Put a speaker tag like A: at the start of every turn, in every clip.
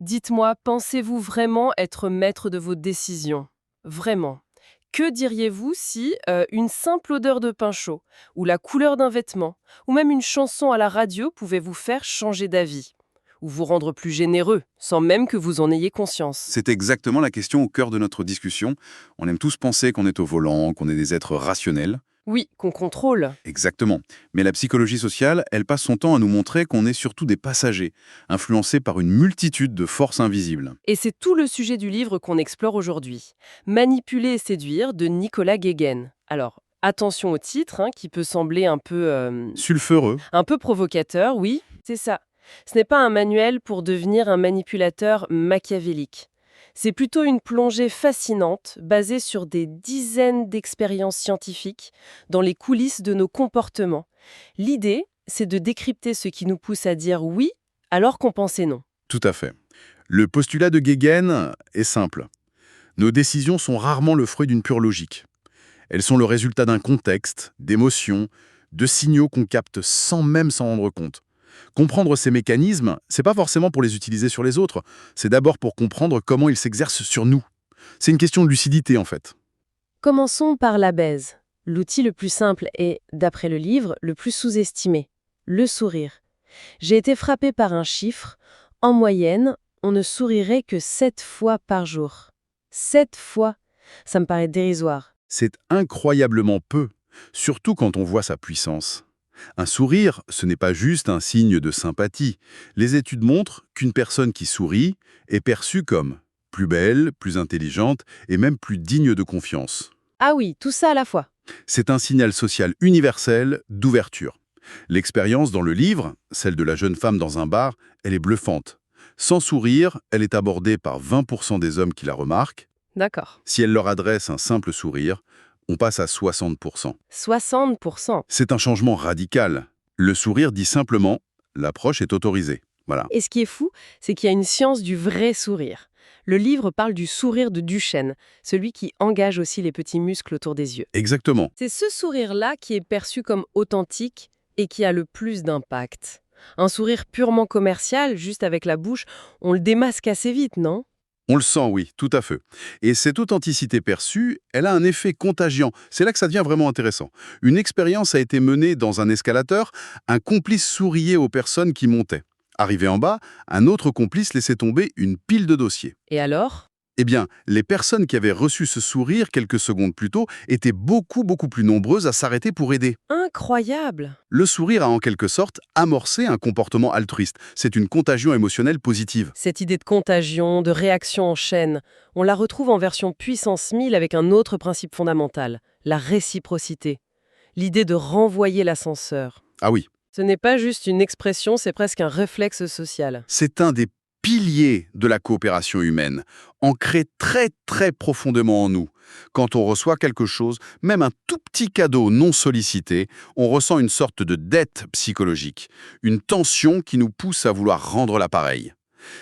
A: Dites-moi, pensez-vous vraiment être maître de vos décisions? Vraiment. Que diriez-vous si une simple odeur de pain chaud, ou la couleur d'un vêtement, ou même une chanson à la radio pouvait vous faire changer d'avis? Ou vous rendre plus généreux, sans même que vous en ayez conscience?
B: C'est exactement la question au cœur de notre discussion. On aime tous penser qu'on est au volant, qu'on est des êtres rationnels.
A: Oui, qu'on contrôle.
B: Exactement. Mais la psychologie sociale, elle passe son temps à nous montrer qu'on est surtout des passagers, influencés par une multitude de forces invisibles.
A: Et c'est tout le sujet du livre qu'on explore aujourd'hui. Manipuler et séduire de Nicolas Guéguen. Alors, attention au titre, hein, qui peut sembler
B: Sulfureux.
A: un peu provocateur, oui, c'est ça. Ce n'est pas un manuel pour devenir un manipulateur machiavélique. C'est plutôt une plongée fascinante, basée sur des dizaines d'expériences scientifiques dans les coulisses de nos comportements. L'idée, c'est de décrypter ce qui nous pousse à dire oui alors qu'on pensait non.
B: Tout à fait. Le postulat de Guéguen est simple. Nos décisions sont rarement le fruit d'une pure logique. Elles sont le résultat d'un contexte, d'émotions, de signaux qu'on capte sans même s'en rendre compte. Comprendre ces mécanismes, c'est pas forcément pour les utiliser sur les autres, c'est d'abord pour comprendre comment ils s'exercent sur nous. C'est une question de lucidité en fait.
A: Commençons par la baise. L'outil le plus simple et, d'après le livre, le plus sous-estimé. Le sourire. J'ai été frappée par un chiffre. En moyenne, on ne sourirait que 7 fois par jour. 7 fois. Ça me paraît dérisoire.
B: C'est incroyablement peu, surtout quand on voit sa puissance. Un sourire, ce n'est pas juste un signe de sympathie. Les études montrent qu'une personne qui sourit est perçue comme plus belle, plus intelligente et même plus digne de confiance.
A: Ah oui, tout ça à la fois.
B: C'est un signal social universel d'ouverture. L'expérience dans le livre, celle de la jeune femme dans un bar, elle est bluffante. Sans sourire, elle est abordée par 20% des hommes qui la remarquent.
A: D'accord.
B: Si elle leur adresse un simple sourire, on passe à 60%.
A: 60%.
B: C'est un changement radical. Le sourire dit simplement « l'approche est autorisée ». Voilà.
A: Et ce qui est fou, c'est qu'il y a une science du vrai sourire. Le livre parle du sourire de Duchesne, celui qui engage aussi les petits muscles autour des yeux.
B: Exactement.
A: C'est ce sourire-là qui est perçu comme authentique et qui a le plus d'impact. Un sourire purement commercial, juste avec la bouche, on le démasque assez vite, non?
B: On le sent, oui, tout à fait. Et cette authenticité perçue, elle a un effet contagiant. C'est là que ça devient vraiment intéressant. Une expérience a été menée dans un escalateur. Un complice souriait aux personnes qui montaient. Arrivé en bas, un autre complice laissait tomber une pile de dossiers.
A: Et alors?
B: Eh bien, les personnes qui avaient reçu ce sourire quelques secondes plus tôt étaient beaucoup plus nombreuses à s'arrêter pour aider.
A: Incroyable!
B: Le sourire a en quelque sorte amorcé un comportement altruiste. C'est une contagion émotionnelle positive.
A: Cette idée de contagion, de réaction en chaîne, on la retrouve en version puissance 1000 avec un autre principe fondamental, la réciprocité. L'idée de renvoyer l'ascenseur.
B: Ah oui,
A: Ce n'est pas juste une expression, c'est presque un réflexe social.
B: c'est un des piliers de la coopération humaine, ancré très profondément en nous. Quand on reçoit quelque chose, même un tout petit cadeau non sollicité, on ressent une sorte de dette psychologique, une tension qui nous pousse à vouloir rendre l'appareil.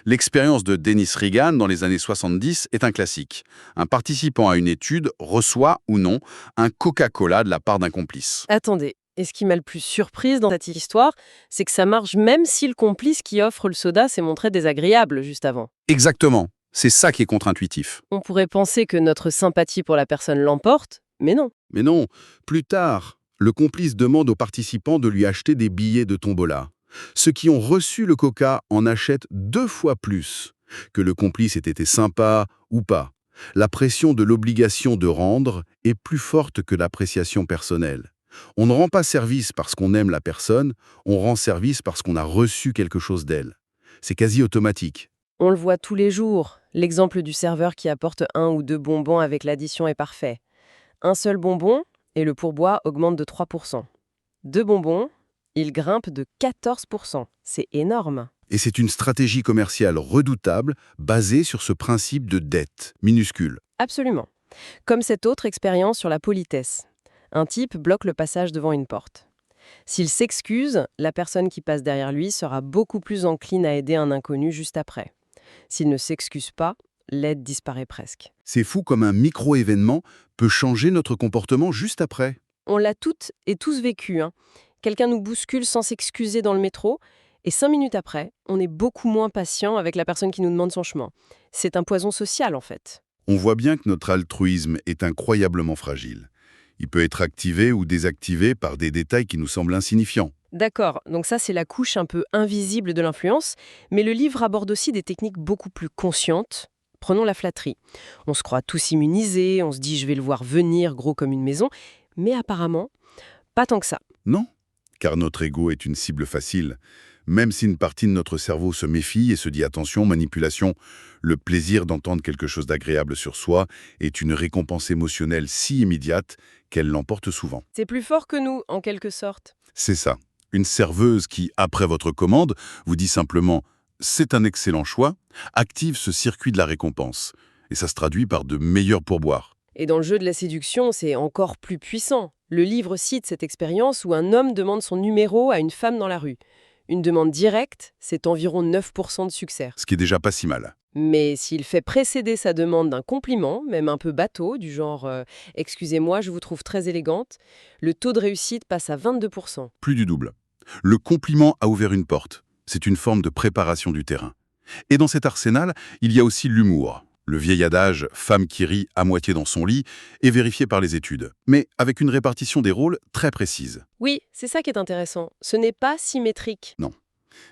B: L'expérience de Dennis Regan dans les années 70 est un classique. Un participant à une étude reçoit ou non un Coca-Cola de la part d'un complice.
A: Attendez, et ce qui m'a le plus surprise dans cette histoire, c'est que ça marche même si le complice qui offre le soda s'est montré désagréable juste avant.
B: Exactement, c'est ça qui est contre-intuitif.
A: On pourrait penser que notre sympathie pour la personne l'emporte, mais non.
B: Mais non, plus tard, le complice demande aux participants de lui acheter des billets de tombola. Ceux qui ont reçu le coca en achètent 2 fois plus, que le complice ait été sympa ou pas. La pression de l'obligation de rendre est plus forte que l'appréciation personnelle. On ne rend pas service parce qu'on aime la personne, on rend service parce qu'on a reçu quelque chose d'elle. C'est quasi automatique.
A: On le voit tous les jours. L'exemple du serveur qui apporte 1 ou 2 bonbons avec l'addition est parfait. Un seul bonbon et le pourboire augmente de 3%. 2 bonbons, il grimpe de 14%. C'est énorme.
B: Et c'est une stratégie commerciale redoutable basée sur ce principe de dette minuscule.
A: Absolument. Comme cette autre expérience sur la politesse. Un type bloque le passage devant une porte. S'il s'excuse, la personne qui passe derrière lui sera beaucoup plus encline à aider un inconnu juste après. S'il ne s'excuse pas, l'aide disparaît presque.
B: C'est fou comme un micro-événement peut changer notre comportement juste après.
A: On l'a toutes et tous vécu, hein. Quelqu'un nous bouscule sans s'excuser dans le métro, Et 5 minutes après, on est beaucoup moins patient avec la personne qui nous demande son chemin. C'est un poison social, en fait.
B: On voit bien que notre altruisme est incroyablement fragile. Il peut être activé ou désactivé par des détails qui nous semblent insignifiants.
A: D'accord, donc ça c'est la couche un peu invisible de l'influence, mais le livre aborde aussi des techniques beaucoup plus conscientes. Prenons la flatterie. On se croit tous immunisés, on se dit je vais le voir venir gros comme une maison, mais apparemment, pas tant que ça.
B: Non, car notre ego est une cible facile. Même si une partie de notre cerveau se méfie et se dit attention, manipulation, le plaisir d'entendre quelque chose d'agréable sur soi est une récompense émotionnelle si immédiate qu'elle l'emporte souvent.
A: C'est plus fort que nous, en quelque sorte.
B: C'est ça. Une serveuse qui, après votre commande, vous dit simplement « c'est un excellent choix », active ce circuit de la récompense. Et ça se traduit par de meilleurs pourboires.
A: Et dans le jeu de la séduction, c'est encore plus puissant. Le livre cite cette expérience où un homme demande son numéro à une femme dans la rue. Une demande directe, c'est environ 9% de succès.
B: Ce qui est déjà pas si mal.
A: Mais s'il fait précéder sa demande d'un compliment, même un peu bateau, du genre Excusez-moi, je vous trouve très élégante », le taux de réussite passe à 22%.
B: Plus du double. Le compliment a ouvert une porte. C'est une forme de préparation du terrain. Et dans cet arsenal, il y a aussi l'humour. Le vieil adage « femme qui rit à moitié dans son lit » est vérifié par les études, mais avec une répartition des rôles très précise.
A: Oui, c'est ça qui est intéressant. Ce n'est pas symétrique.
B: Non.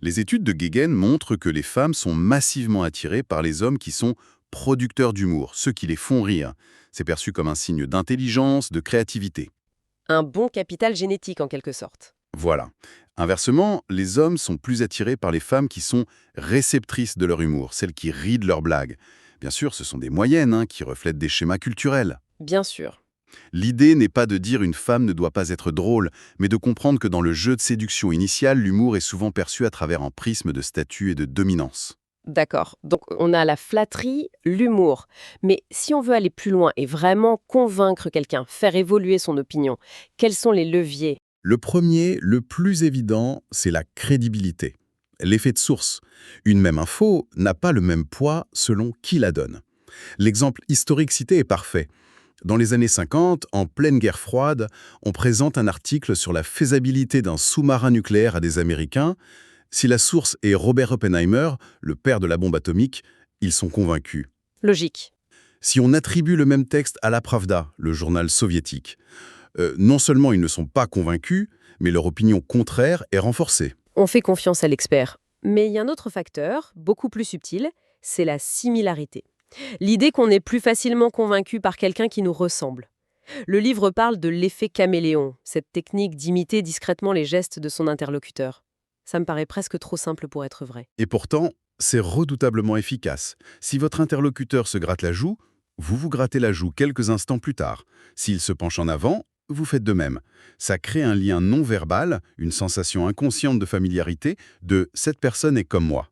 B: Les études de Guéguen montrent que les femmes sont massivement attirées par les hommes qui sont producteurs d'humour, ceux qui les font rire. C'est perçu comme un signe d'intelligence, de créativité.
A: Un bon capital génétique en quelque sorte.
B: Voilà. Inversement, les hommes sont plus attirés par les femmes qui sont réceptrices de leur humour, celles qui rient de leurs blagues. Bien sûr, ce sont des moyennes qui reflètent des schémas culturels.
A: Bien sûr.
B: L'idée n'est pas de dire une femme ne doit pas être drôle, mais de comprendre que dans le jeu de séduction initial, l'humour est souvent perçu à travers un prisme de statut et de dominance.
A: D'accord. Donc on a la flatterie, l'humour. Mais si on veut aller plus loin et vraiment convaincre quelqu'un, faire évoluer son opinion, quels sont les leviers?
B: Le premier, le plus évident, c'est la crédibilité. L'effet de source. Une même info n'a pas le même poids selon qui la donne. L'exemple historique cité est parfait. Dans les années 50, en pleine guerre froide, on présente un article sur la faisabilité d'un sous-marin nucléaire à des Américains. Si la source est Robert Oppenheimer, le père de la bombe atomique, ils sont convaincus.
A: Logique.
B: Si on attribue le même texte à la Pravda, le journal soviétique, non seulement ils ne sont pas convaincus, mais leur opinion contraire est renforcée.
A: On fait confiance à l'expert. Mais il y a un autre facteur, beaucoup plus subtil, c'est la similarité. L'idée qu'on est plus facilement convaincu par quelqu'un qui nous ressemble. Le livre parle de l'effet caméléon, cette technique d'imiter discrètement les gestes de son interlocuteur. Ça me paraît presque trop simple pour être vrai.
B: Et pourtant, c'est redoutablement efficace. Si votre interlocuteur se gratte la joue, vous vous grattez la joue quelques instants plus tard. S'il se penche en avant, vous faites de même. Ça crée un lien non verbal, une sensation inconsciente de familiarité, de « cette personne est comme moi ».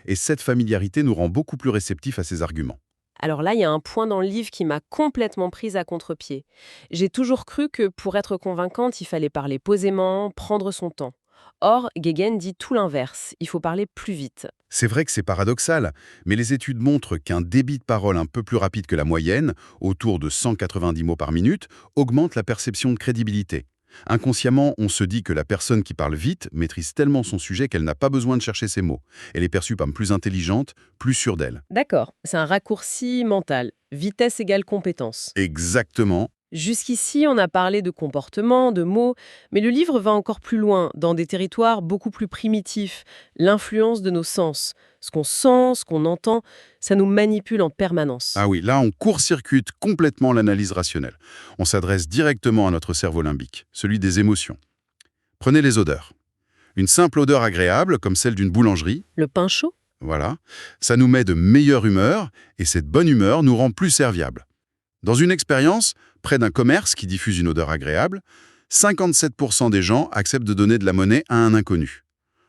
B: Et cette familiarité nous rend beaucoup plus réceptifs à ses arguments.
A: Alors là, il y a un point dans le livre qui m'a complètement prise à contre-pied. J'ai toujours cru que pour être convaincante, il fallait parler posément, prendre son temps. Or, Guéguen dit tout l'inverse, il faut parler plus vite.
B: C'est vrai que c'est paradoxal, mais les études montrent qu'un débit de parole un peu plus rapide que la moyenne, autour de 190 mots par minute, augmente la perception de crédibilité. Inconsciemment, on se dit que la personne qui parle vite maîtrise tellement son sujet qu'elle n'a pas besoin de chercher ses mots. Elle est perçue comme plus intelligente, plus sûre d'elle.
A: D'accord, c'est un raccourci mental. Vitesse égale compétence.
B: Exactement.
A: Jusqu'ici, on a parlé de comportement, de mots, mais le livre va encore plus loin, dans des territoires beaucoup plus primitifs. L'influence de nos sens. Ce qu'on sent, ce qu'on entend, ça nous manipule en permanence.
B: Ah oui, là, on court-circuite complètement l'analyse rationnelle. On s'adresse directement à notre cerveau limbique, celui des émotions. Prenez les odeurs. Une simple odeur agréable, comme celle d'une boulangerie,
A: Le pain chaud?
B: voilà, ça nous met de meilleure humeur, et cette bonne humeur nous rend plus serviables. Dans une expérience, près d'un commerce qui diffuse une odeur agréable, 57% des gens acceptent de donner de la monnaie à un inconnu.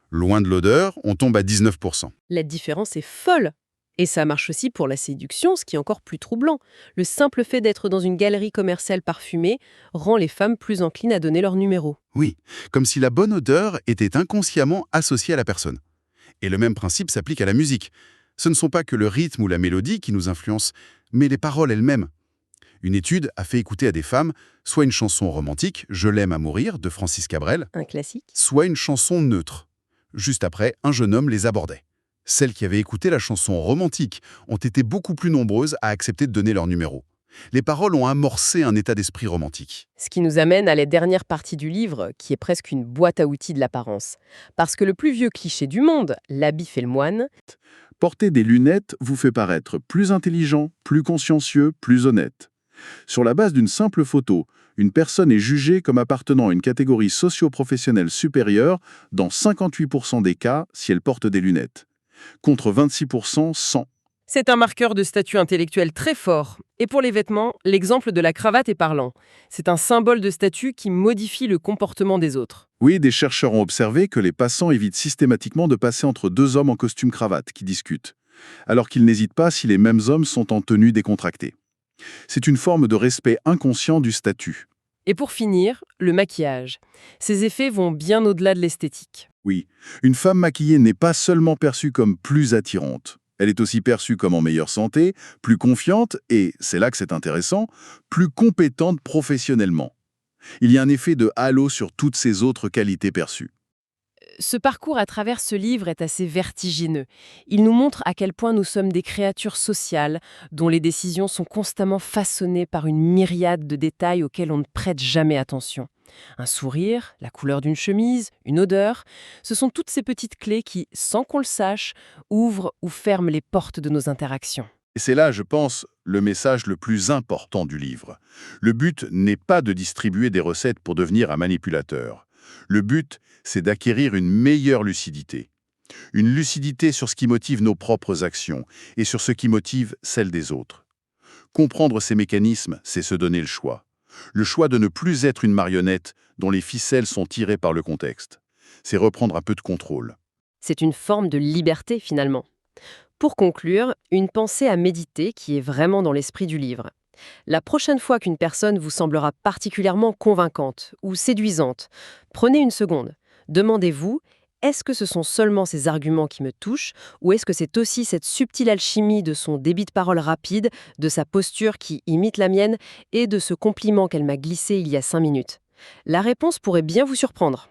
B: Loin de l'odeur, on tombe à 19%.
A: La différence est folle. Et ça marche aussi pour la séduction, ce qui est encore plus troublant. Le simple fait d'être dans une galerie commerciale parfumée rend les femmes plus enclines à donner leur numéro.
B: Oui, comme si la bonne odeur était inconsciemment associée à la personne. Et le même principe s'applique à la musique. Ce ne sont pas que le rythme ou la mélodie qui nous influencent, mais les paroles elles-mêmes. Une étude a fait écouter à des femmes soit une chanson romantique, « Je l'aime à mourir » de Francis Cabrel,
A: Un classique?
B: soit une chanson neutre, « Juste après, un jeune homme les abordait. Celles qui avaient écouté la chanson romantique ont été beaucoup plus nombreuses à accepter de donner leur numéro. Les paroles ont amorcé un état d'esprit romantique.
A: Ce qui nous amène à la dernière partie du livre, qui est presque une boîte à outils de l'apparence. Parce que le plus vieux cliché du monde, l'habit fait le moine,
C: Porter des lunettes vous fait paraître plus intelligent, plus consciencieux, plus honnête. Sur la base d'une simple photo, une personne est jugée comme appartenant à une catégorie socio-professionnelle supérieure dans 58% des cas si elle porte des lunettes, contre 26% sans.
A: c'est un marqueur de statut intellectuel très fort. Et pour les vêtements, l'exemple de la cravate est parlant. C'est un symbole de statut qui modifie le comportement des autres.
C: Oui, des chercheurs ont observé que les passants évitent systématiquement de passer entre deux hommes en costume cravate qui discutent, alors qu'ils n'hésitent pas si les mêmes hommes sont en tenue décontractée. C'est une forme de respect inconscient du statut.
A: Et pour finir, le maquillage. Ces effets vont bien au-delà de l'esthétique.
C: Oui, une femme maquillée n'est pas seulement perçue comme plus attirante. Elle est aussi perçue comme en meilleure santé, plus confiante et, c'est là que c'est intéressant, plus compétente professionnellement. Il y a un effet de halo sur toutes ces autres qualités perçues.
A: Ce parcours à travers ce livre est assez vertigineux. Il nous montre à quel point nous sommes des créatures sociales, dont les décisions sont constamment façonnées par une myriade de détails auxquels on ne prête jamais attention. Un sourire, la couleur d'une chemise, une odeur, ce sont toutes ces petites clés qui, sans qu'on le sache, ouvrent ou ferment les portes de nos interactions.
C: Et c'est là, je pense, le message le plus important du livre. Le but n'est pas de distribuer des recettes pour devenir un manipulateur. Le but, c'est d'acquérir une meilleure lucidité. Une lucidité sur ce qui motive nos propres actions et sur ce qui motive celles des autres. Comprendre ces mécanismes, c'est se donner le choix. Le choix de ne plus être une marionnette dont les ficelles sont tirées par le contexte. C'est reprendre un peu de contrôle.
A: C'est une forme de liberté finalement. Pour conclure, une pensée à méditer qui est vraiment dans l'esprit du livre. La prochaine fois qu'une personne vous semblera particulièrement convaincante ou séduisante, prenez une seconde. Demandez-vous, est-ce que ce sont seulement ces arguments qui me touchent ou est-ce que c'est aussi cette subtile alchimie de son débit de parole rapide, de sa posture qui imite la mienne et de ce compliment qu'elle m'a glissé il y a 5 minutes? La réponse pourrait bien vous surprendre.